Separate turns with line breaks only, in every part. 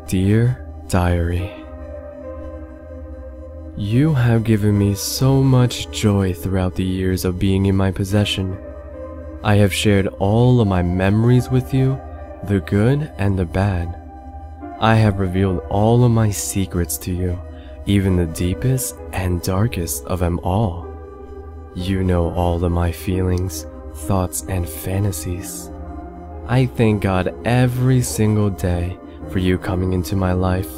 Dear Diary, you have given me so much joy throughout the years of being in my possession. I have shared all of my memories with you, the good and the bad. I have revealed all of my secrets to you, even the deepest and darkest of them all. You know all of my feelings, thoughts, and fantasies. I thank God every single day for you coming into my life.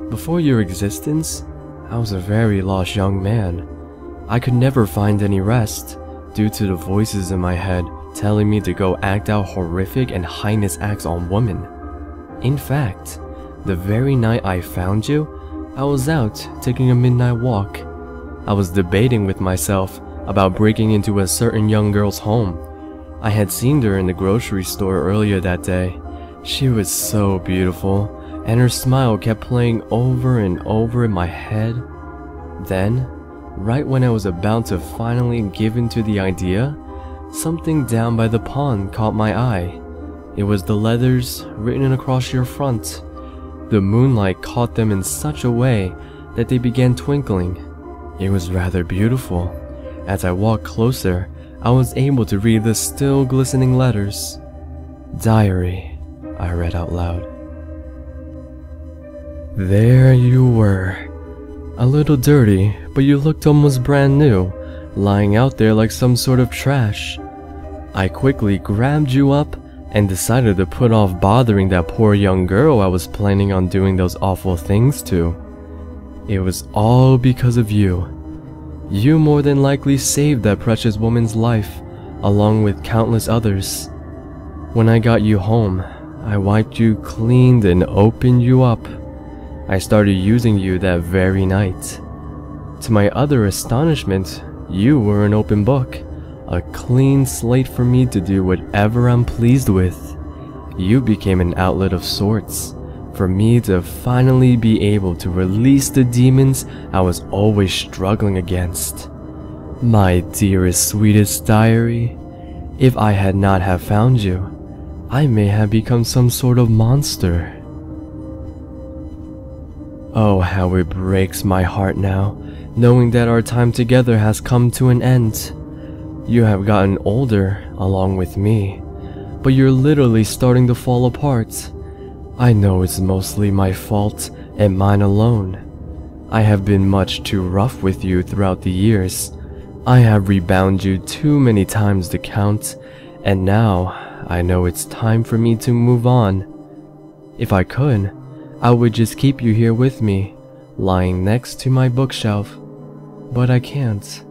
Before your existence, I was a very lost young man. I could never find any rest due to the voices in my head telling me to go act out horrific and heinous acts on women. In fact, the very night I found you, I was out taking a midnight walk. I was debating with myself about breaking into a certain young girl's home. I had seen her in the grocery store earlier that day. She was so beautiful, and her smile kept playing over and over in my head. Then, right when I was about to finally give in to the idea, something down by the pond caught my eye. It was the letters written across your front. The moonlight caught them in such a way that they began twinkling. It was rather beautiful. As I walked closer, I was able to read the still glistening letters. Diary, I read out loud. There you were. A little dirty, but you looked almost brand new, lying out there like some sort of trash. I quickly grabbed you up and decided to put off bothering that poor young girl I was planning on doing those awful things to. It was all because of you. You more than likely saved that precious woman's life, along with countless others. When I got you home, I wiped you clean and opened you up. I started using you that very night. To my utter astonishment, you were an open book, a clean slate for me to do whatever I'm pleased with. You became an outlet of sorts, for me to finally be able to release the demons I was always struggling against. My dearest, sweetest diary, if I had not have found you, I may have become some sort of monster. Oh, how it breaks my heart now, knowing that our time together has come to an end. You have gotten older along with me, but you're literally starting to fall apart. I know it's mostly my fault and mine alone. I have been much too rough with you throughout the years. I have rebounded you too many times to count, and now I know it's time for me to move on. If I could, I would just keep you here with me, lying next to my bookshelf. But I can't.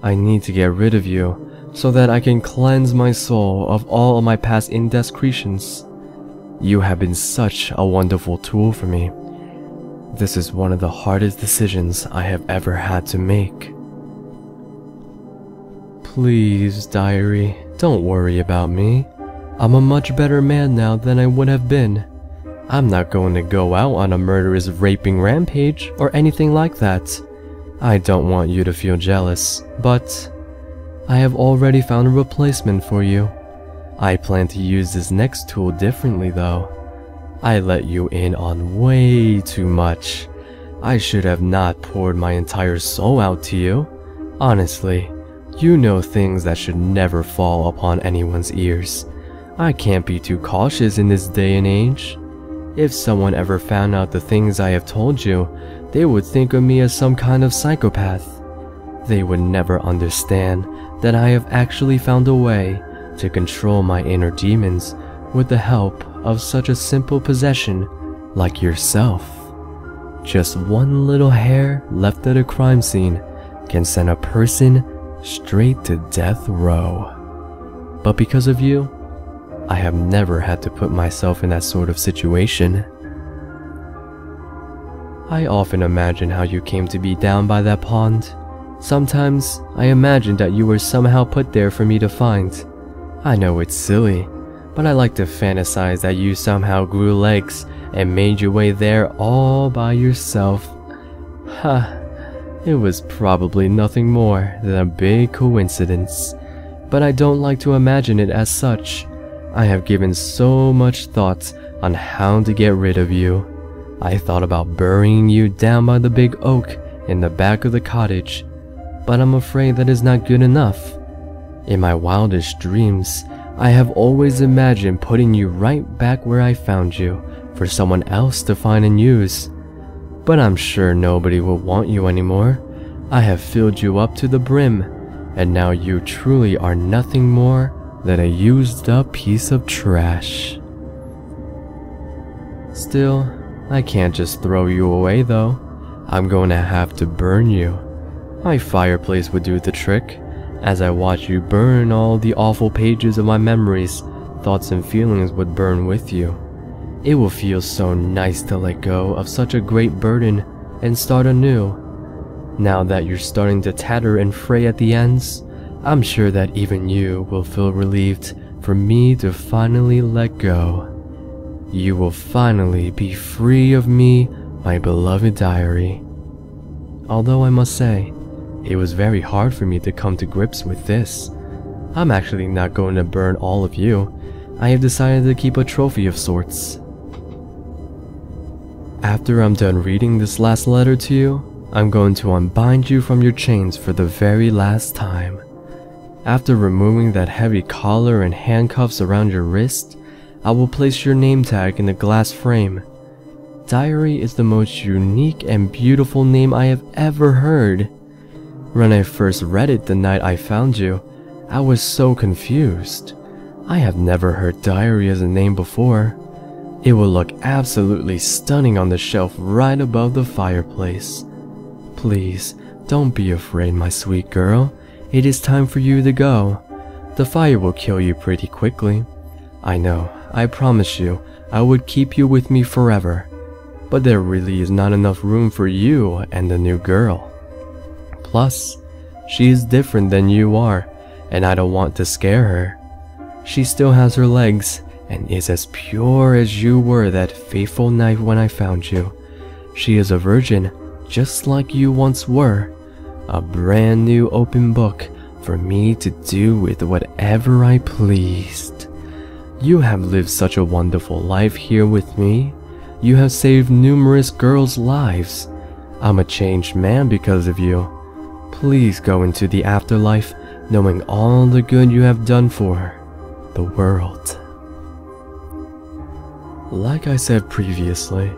I need to get rid of you so that I can cleanse my soul of all of my past indiscretions. You have been such a wonderful tool for me. This is one of the hardest decisions I have ever had to make. Please, diary, don't worry about me. I'm a much better man now than I would have been. I'm not going to go out on a murderous raping rampage or anything like that. I don't want you to feel jealous, but I have already found a replacement for you. I plan to use this next tool differently though. I let you in on way too much. I should have not poured my entire soul out to you. Honestly, you know things that should never fall upon anyone's ears. I can't be too cautious in this day and age. If someone ever found out the things I have told you, they would think of me as some kind of psychopath. They would never understand that I have actually found a way to control my inner demons with the help of such a simple possession like yourself. Just one little hair left at a crime scene can send a person straight to death row. But because of you, I have never had to put myself in that sort of situation. I often imagine how you came to be down by that pond. Sometimes I imagine that you were somehow put there for me to find. I know it's silly, but I like to fantasize that you somehow grew legs and made your way there all by yourself. Ha, it was probably nothing more than a big coincidence, but I don't like to imagine it as such. I have given so much thought on how to get rid of you. I thought about burying you down by the big oak in the back of the cottage, but I'm afraid that is not good enough. In my wildest dreams, I have always imagined putting you right back where I found you for someone else to find and use. But I'm sure nobody will want you anymore. I have filled you up to the brim, and now you truly are nothing more than a used up piece of trash. Still, I can't just throw you away though. I'm going to have to burn you. My fireplace would do the trick. As I watch you burn, all the awful pages of my memories, thoughts and feelings would burn with you. It will feel so nice to let go of such a great burden and start anew. Now that you're starting to tatter and fray at the ends, I'm sure that even you will feel relieved for me to finally let go. You will finally be free of me, my beloved diary. Although I must say, it was very hard for me to come to grips with this. I'm actually not going to burn all of you. I have decided to keep a trophy of sorts. After I'm done reading this last letter to you, I'm going to unbind you from your chains for the very last time. After removing that heavy collar and handcuffs around your wrist, I will place your name tag in a glass frame. Diary is the most unique and beautiful name I have ever heard. When I first read it the night I found you, I was so confused. I have never heard Diary as a name before. It will look absolutely stunning on the shelf right above the fireplace. Please, don't be afraid, my sweet girl. It is time for you to go. The fire will kill you pretty quickly. I know, I promised you I would keep you with me forever. But there really is not enough room for you and the new girl. Plus, she is different than you are, and I don't want to scare her. She still has her legs, and is as pure as you were that fateful night when I found you. She is a virgin, just like you once were. A brand new open book for me to do with whatever I pleased. You have lived such a wonderful life here with me. You have saved numerous girls' lives. I'm a changed man because of you. Please go into the afterlife knowing all the good you have done for the world. Like I said previously,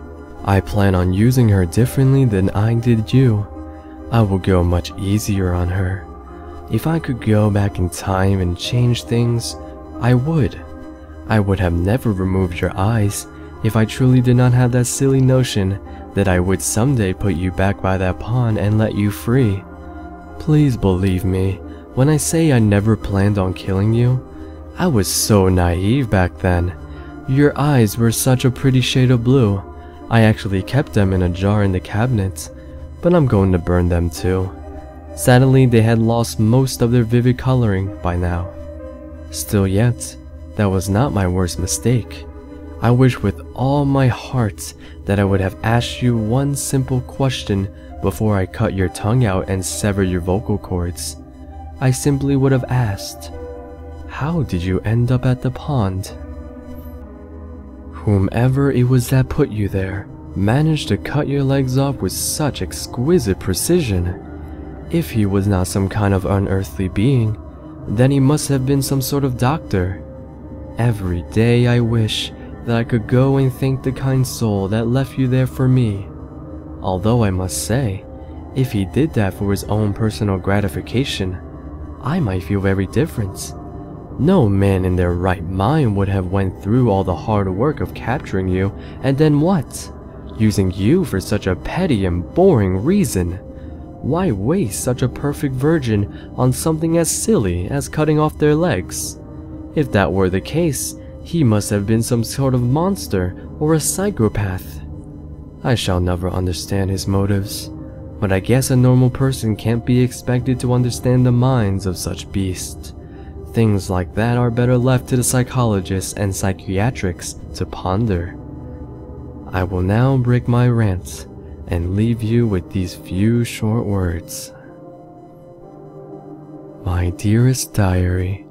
I plan on using her differently than I did you. I will go much easier on her. If I could go back in time and change things, I would. I would have never removed your eyes if I truly did not have that silly notion that I would someday put you back by that pond and let you free. Please believe me when I say I never planned on killing you. I was so naive back then. Your eyes were such a pretty shade of blue. I actually kept them in a jar in the cabinet, but I'm going to burn them too. Sadly, they had lost most of their vivid coloring by now. Still yet, that was not my worst mistake. I wish with all my heart that I would have asked you one simple question before I cut your tongue out and sever your vocal cords. I simply would have asked, how did you end up at the pond? Whomever it was that put you there managed to cut your legs off with such exquisite precision. If he was not some kind of unearthly being, then he must have been some sort of doctor. Every day I wish that I could go and thank the kind soul that left you there for me. Although I must say, if he did that for his own personal gratification, I might feel very different. No man in their right mind would have went through all the hard work of capturing you and then what? Using you for such a petty and boring reason. Why waste such a perfect virgin on something as silly as cutting off their legs? If that were the case, he must have been some sort of monster or a psychopath. I shall never understand his motives, but I guess a normal person can't be expected to understand the minds of such beasts. Things like that are better left to the psychologists and psychiatrics to ponder. I will now break my rant and leave you with these few short words. My dearest diary,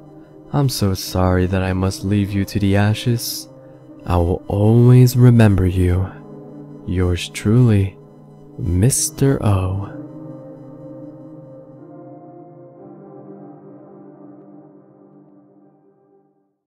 I'm so sorry that I must leave you to the ashes. I will always remember you. Yours truly, Mr. O.